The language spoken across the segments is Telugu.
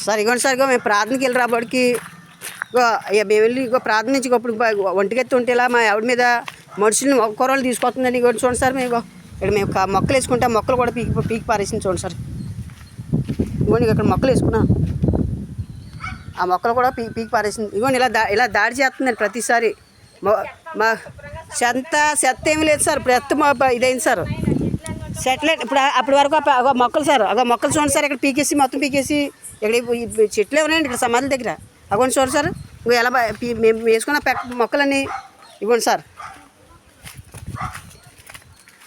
సార్ ఇగోండి సార్, ఇగో మేము ప్రార్థనకి వెళ్ళి రాబడికి ఇగో మేము వెళ్ళి ఇగో ప్రార్థన నుంచి ఇప్పుడు ఒంటికెత్తి ఉంటేలా మా ఆవిడ మీద మనుషుల్ని కూరలు తీసుకొస్తుందండి. ఇగో చూడండి సార్, మేము ఇక్కడ మేము మొక్కలు వేసుకుంటే మొక్కలు కూడా పీకి పారేసింది. చూడండి సార్, ఇగోండి ఇక్కడ మొక్కలు వేసుకున్నాం, ఆ మొక్కలు కూడా పీకి పారేసింది. ఇగోండి ఇలా దాడి చేస్తుందండి ప్రతిసారి. మా చెత్త ఏమీ లేదు సార్, ఇప్పుడు ఇదైంది సార్ సెటిలైట్. ఇప్పుడు అప్పటి వరకు మొక్కలు సార్, మొక్కలు చూడండి సార్, ఇక్కడ పీకేసి మొత్తం పీకేసి ఇక్కడ చెట్లే ఉన్నాయండి ఇక్కడ సమాధుల దగ్గర. అగోండి చూడండి సార్, ఇంకో ఎలా మేము వేసుకున్న మొక్కలన్నీ ఇవ్వండి సార్.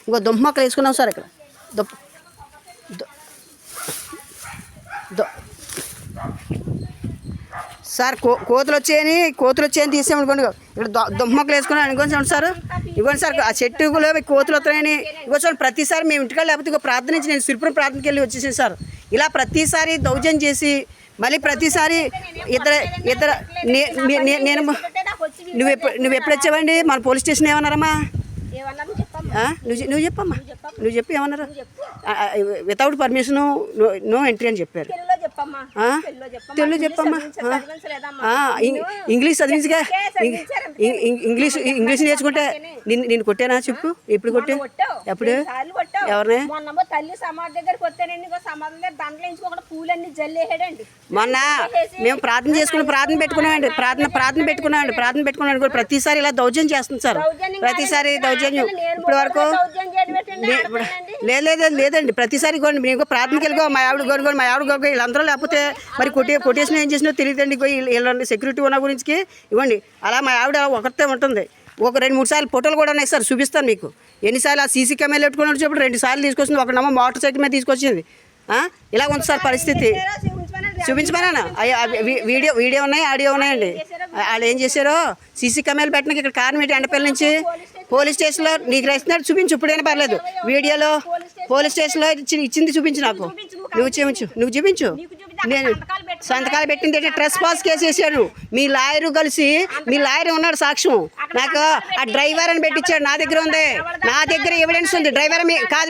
ఇంకో దుంప మొక్కలు వేసుకున్నాం సార్ ఇక్కడ. సార్ కోతులు వచ్చాయని తీసామనుకోండి. ఇక్కడ దుంప మొక్కలు వేసుకున్నాం అనుకోండి చూడండి సార్. ఇవ్వండి సార్, ఆ చెట్టులో కోతులు వస్తాయని ఇవ్వ చూడండి. ప్రతిసారి మేము ఇంటికాడ లేకపోతే ఇంకో ప్రార్థన నుంచి నేను సిరిపురం ప్రార్థనకి వెళ్ళి వచ్చేసాను సార్. ఇలా ప్రతిసారి దౌర్జన్యం చేసి మళ్ళీ ప్రతిసారి ఇద్దరు నేను నువ్వు ఎప్పుడు వచ్చావండి మన పోలీస్ స్టేషన్ ఏమన్నారమ్మా? నువ్వు చెప్పమ్మా, నువ్వు చెప్పి ఏమన్నారు? వితౌట్ పర్మిషన్ నో ఎంట్రీ అని చెప్పారు. తెలుగు చెప్పమ్మా, ఇంగ్లీష్ చదివించగా. ఇంగ్లీష్ నేర్చుకుంటే నేను కొట్టానా చెప్పు? ఎప్పుడు కొట్టా? ఎప్పుడు? ఎవరిని? మొన్న మేము ప్రార్థన పెట్టుకున్నామండి. ప్రతిసారి ఇలా దౌర్జన్యం చేస్తుంది సార్, ప్రతిసారి దౌర్జన్యం. ఇప్పటి వరకు లేదండి, ప్రతిసారి కొన్ని మేము ప్రార్థనకి వెళ్ళిగో మా ఆవిడ వీళ్ళందరూ లేకపోతే మరి కొటేషన్ ఏం చేసినా తెలియదండి. వీళ్ళ సెక్యూరిటీ ఉన్న గురించి ఇవ్వండి. అలా మా ఆవిడ ఒకరితే ఉంటుంది. ఒక 2-3 సార్లు ఫోటోలు కూడా ఉన్నాయి సార్, చూపిస్తాను మీకు. ఎన్నిసార్లు ఆ సీసీ కెమెరా పెట్టుకుని వచ్చేప్పుడు 2 సార్లు తీసుకొచ్చింది. ఒకనమ్మ మోటార్ సైకిల్ మీద తీసుకొచ్చింది. ఇలా ఉంది సార్ పరిస్థితి. చూపించమన్నా వీడియో ఉన్నాయి, ఆడియో ఉన్నాయండి. వాళ్ళు ఏం చేశారో సీసీ కెమెరాలు పెట్టడానికి ఇక్కడ కారణం ఏంటి? ఎండపల్లి నుంచి పోలీస్ స్టేషన్లో నీకు రాస్తున్నారు, చూపించు. ఇప్పుడైనా పర్లేదు, వీడియోలో పోలీస్ స్టేషన్లో ఇచ్చింది చూపించు నాకు. నువ్వు చూపించు. నేను సంతకాలు పెట్టింది ట్రెస్ పాస్ కేసు వేసాడు. మీ లాయరు కలిసి, మీ లాయర్ ఉన్నాడు సాక్ష్యం. నాకు ఆ డ్రైవర్ అని పెట్టించాడు, నా దగ్గర ఉంది, నా దగ్గర ఎవిడెన్స్ ఉంది. డ్రైవర్ కాదు,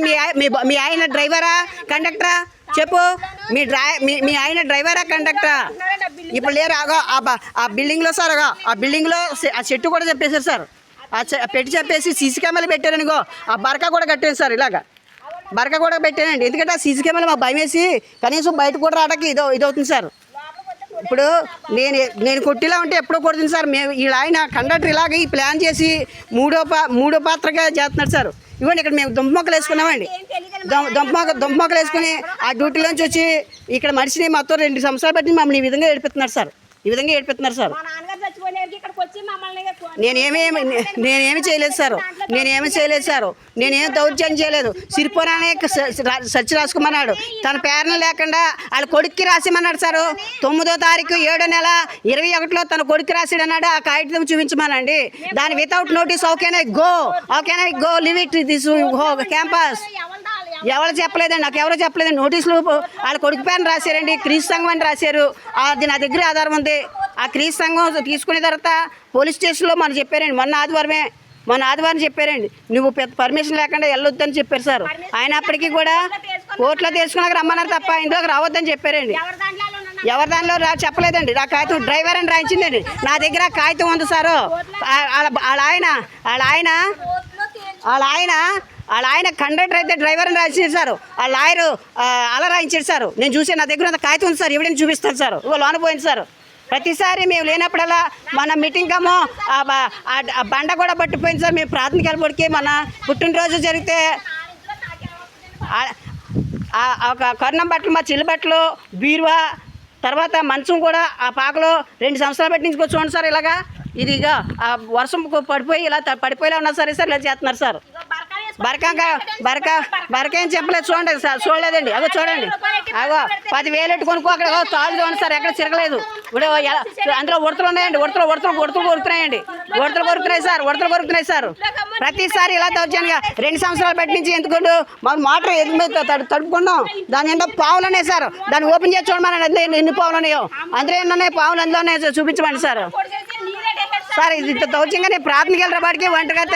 మీ ఆయన డ్రైవరా కండక్టరా చెప్పు? మీ ఆయన డ్రైవరా కండక్టరా? ఇప్పుడు లేరు. ఆ బిల్డింగ్లో సార్, ఆ బిల్డింగ్లో ఆ చెట్టు కూడా చెప్పేశారు సార్. పెట్టి చెప్పేసి సీసీ కెమెరాలు పెట్టారనుకో, ఆ బరకా కూడా కట్టాను సార్. ఇలాగా బరకా కూడా పెట్టానండి. ఎందుకంటే ఆ సీసీ కెమెరా మాకు భయం వేసి కనీసం బయట కూడా రావడానికి ఇదవుతుంది సార్. ఇప్పుడు నేను కొట్టిలా ఉంటే ఎప్పుడో కొడుతుంది సార్. మేము ఆయన కండక్టర్ ఇలాగ ఈ ప్లాన్ చేసి మూడో పాత్రగా చేస్తున్నాడు సార్. ఇవ్వండి, ఇక్కడ మేము దుంప మొక్కలు వేసుకున్నామండి. దుంప మొక్కలు వేసుకుని ఆ డ్యూటీలోంచి వచ్చి ఇక్కడ మనిషిని మొత్తం 2 సంవత్సరాలు బట్టి మమ్మల్ని ఈ విధంగా ఏడిపిస్తున్నారు సార్. సార్ నేనేమి చేయలేదు సార్. నేనేం దౌర్జన్యం చేయలేదు. సిరిపురానే సచ్చి రాసుకోమన్నాడు. తన పేరును లేకుండా వాళ్ళ కొడుక్కి రాసిమన్నాడు సార్. 9వ తారీఖు 7వ నెల 21లో తన కొడుక్కి రాసాడు అన్నాడు. ఆ కాగితం చూపించమనండి. దాని without notice how can I go live it this campus. ఎవరు చెప్పలేదండి, నాకు ఎవరో చెప్పలేదండి. నోటీసులు వాళ్ళ కొడుకు పేరున రాశారండి, క్రీస్తు సంఘం అని రాశారు. అది నా దగ్గర ఆధారం ఉంది. ఆ క్రీస్తు సంఘం తీసుకునే తర్వాత పోలీస్ స్టేషన్లో మనం చెప్పారండి. మొన్న ఆదివారం చెప్పారండి, నువ్వు పర్మిషన్ లేకుండా వెళ్ళొద్దని చెప్పారు సార్. అయినప్పటికీ కూడా కోర్టులో తెలుసుకున్నాక రమ్మన్నారు తప్ప ఇందులోకి రావద్దని చెప్పారండి. ఎవరి దానిలో చెప్పలేదండి. ఆ కాగితం డ్రైవర్ అని రాయించిందండి. నా దగ్గర కాగితం ఉంది సారు. వాళ్ళ ఆయన కండక్టర్ అయితే డ్రైవర్ అని రాయించారు సార్. ఆ లాయరు అలా రాయించాడు సార్. నేను చూసాను, నా దగ్గర అంత కాగితం ఉంది సార్. ఎవడైనా చూపిస్తాను సార్. లోన పోయింది సార్. ప్రతిసారి మేము లేనప్పుడల్లా మన మీటింగ్ కమో ఆ బండ కూడా పట్టిపోయింది సార్. మేము ప్రార్థనకి వెళ్ళబడికి మన పుట్టినరోజు జరిగితే ఒక కర్ణం బట్టలు, మా చెల్లి బట్టలు, బీరువా, తర్వాత మంచం కూడా ఆ పాకలో 2 సంవత్సరాలు పెట్టించుకో చూడండి సార్. ఇలాగా ఇదిగా ఆ వర్షం పడిపోయి ఇలా పడిపోయేలా ఉన్నా సరే సార్ ఇలా చేస్తున్నారు సార్. బరక ఏం చెప్పలేదు చూడండి సార్. చూడలేదండి. అగో చూడండి, అగో 10,000 ఎట్టు కొనుక్కో. అక్కడ తాళ్ళు చూడండి సార్, ఎక్కడ తిరగలేదు. ఇప్పుడు అందులో ఉడతలు ఉన్నాయండి. ఉడతలు కొరుకుతున్నాయండి. ఉడతలు కొరుకుతున్నాయి సార్. ప్రతిసారి ఇలా దౌర్జన్యంగా 2 సంవత్సరాలు బట్టి నుంచి ఎందుకుంటూ మాకు మోటార్ ఎదుగు తడుపుకున్నాం. దాని ఏంటో పావులు ఉన్నాయి సార్. దాన్ని ఓపెన్ చేసి చూడమని ఎన్ని పావులు ఉన్నాయో, అందులో ఎన్ని ఉన్నాయి పావులు, అందులోనే చూపించమండి సార్. ఇది దౌర్జన్యంగా నేను ప్రార్థనకి వెళ్ళిన వాడికి వంటగత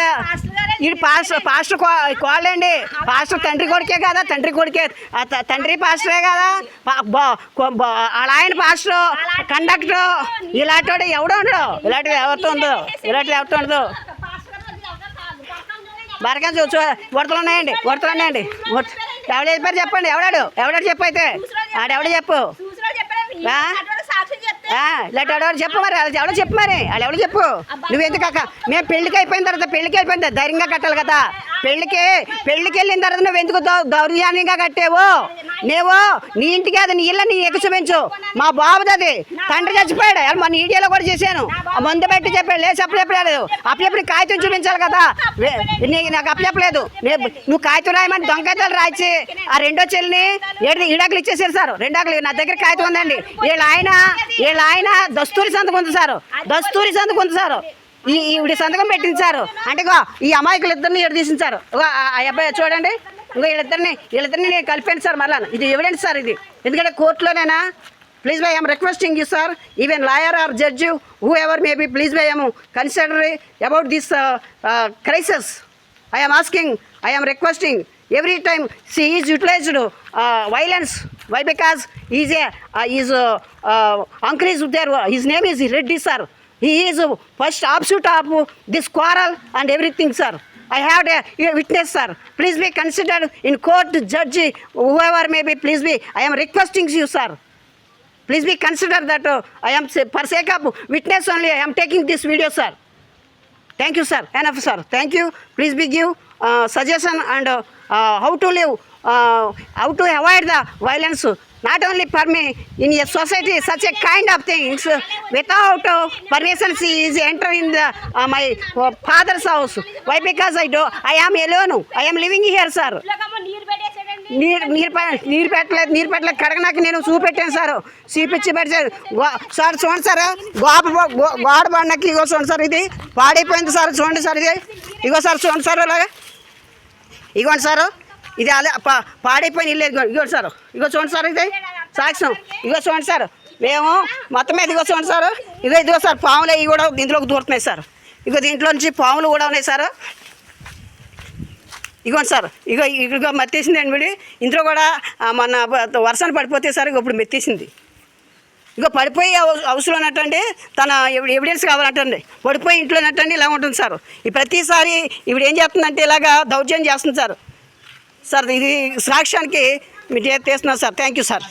ఈ పాస్టర్ కోళ్ళండి. పాస్టర్ తండ్రి కొడుకే కదా, తండ్రి కొడుకే, తండ్రి పాస్టరే కదా. వాళ్ళ ఆయన పాస్టర్, కండక్టర్, ఇలాంటి ఎవడో ఉండడు. ఇలాంటిది ఎవరితో ఉండదు, ఇలాంటిది ఎవరితో ఉండదు. బరకం వడతలున్నాయండి, వడతలున్నాయండి. ఎవడు చెప్పారు చెప్పండి, ఎవడాడు చెప్పు అయితే, ఆడెవడ చెప్పు. ఇలాంటి ఎవడో చెప్పు మరి, ఎవడో చెప్పు మరి, వాళ్ళు ఎవడో చెప్పు. నువ్వెందుకు అక్క, మేము పెళ్ళికి అయిపోయిన తర్వాత ధైర్యంగా కట్టాలి కదా. పెళ్ళికి వెళ్ళిన తర్వాత నువ్వు ఎందుకు దౌర్జన్యంగా కట్టావు? నువ్వు నీ ఇంటికి అది నీ ఇళ్ళ నీ ఎక్కించు. మా బాబుది అది, తండ్రి చచ్చిపోయాడు. మన ఈడియోలో కూడా చేశాను. ముందు పెట్టి చెప్పాడు, లేదు చెప్పలేదు. అప్పుడప్పుడు కాగితం చూపించాలి కదా. నాకు అప్పచెప్పలేదు. నువ్వు కాగితం రాయమని దొంగకాయతాలు రాయించి ఆ రెండో చెల్లిని ఈడాకులు ఇచ్చేసారు సార్. రెండాకులు నా దగ్గర కాగితం ఉందండి. వీళ్ళ ఆయన దస్తూరి సంతకం ఉంది సార్, దస్తూరి సంతకం ఉంది సార్. ఈవిడ సంతకం పెట్టింది సార్. అంటే ఈ అమాయకులు ఇద్దరిని ఎడ తీసింది సార్. ఆ అబ్బాయి చూడండి, ఇంకో వీళ్ళిద్దరిని నేను కలిపాను సార్. మళ్ళీ ఇది ఎవిడెన్స్ సార్ ఇది, ఎందుకంటే కోర్టులోనేనా. Please by I'm requesting you sir, even lawyer or judge whoever may be, please by I'm consider about this crisis. I am asking, I am requesting, every time she is utilized violence. Why? Because he is uncle is there. His name is Reddy sir. He is first offshoot of this quarrel and everything sir. I have a witness sir. Please be considered in court, judge, whoever may be. Please be. I am requesting you sir. Please be considered that I am for sake of witness only. I am taking this video sir. Thank you, sir. Enough, sir. Thank you. Please be give suggestion and how to live, how to avoid the violence. Not only for me, in a society, such a kind of things. Without permission, she is entering the my father's house. Why? Because I am alone. I am living here, sir. నీరు పెట్టలేదు. కడగనాక నేను చూపెట్టాను సార్, చూపించి పెట్టాను సార్. చూడండి సార్, గోడ పడినాక ఇగో చూడండి సార్, ఇది పాడైపోయింది సార్. చూడండి సార్, ఇది ఇగో సార్, చూడండి సార్, అలాగే ఇగోండి సార్, ఇది అదే పాడైపోయిన ఇల్లు. ఇగోండి సార్, ఇగో చూడండి సార్, ఇది సాక్ష్యం. ఇగో చూడండి సార్, మేము మొత్తం మీద ఇగో చూడండి సార్, ఇదిగో సార్, పాములు ఇవి కూడా ఇందులోకి దూరుతున్నాయి సార్. ఇగో దీంట్లో నుంచి పాములు కూడా ఉన్నాయి సార్. ఇగోండి సార్, ఇగో మెత్తేసింది అండి. ఇందులో కూడా మన వర్షాన్ని పడిపోతే సార్ ఇప్పుడు మెత్తేసింది. ఇగో పడిపోయి హౌస్లో ఉన్నట్టండి, తన ఎవిడెన్స్ కావాలంటండి. పడిపోయి ఇంట్లో ఉన్నట్టండి ఇలా ఉంటుంది సార్. ఈ ప్రతిసారి ఇప్పుడు ఏం చేస్తుందంటే ఇలాగా దౌర్జన్యం చేస్తుంది సార్. సార్ ఇది సాక్ష్యానికి మీరు తీస్తున్నాను సార్. Thank you sir.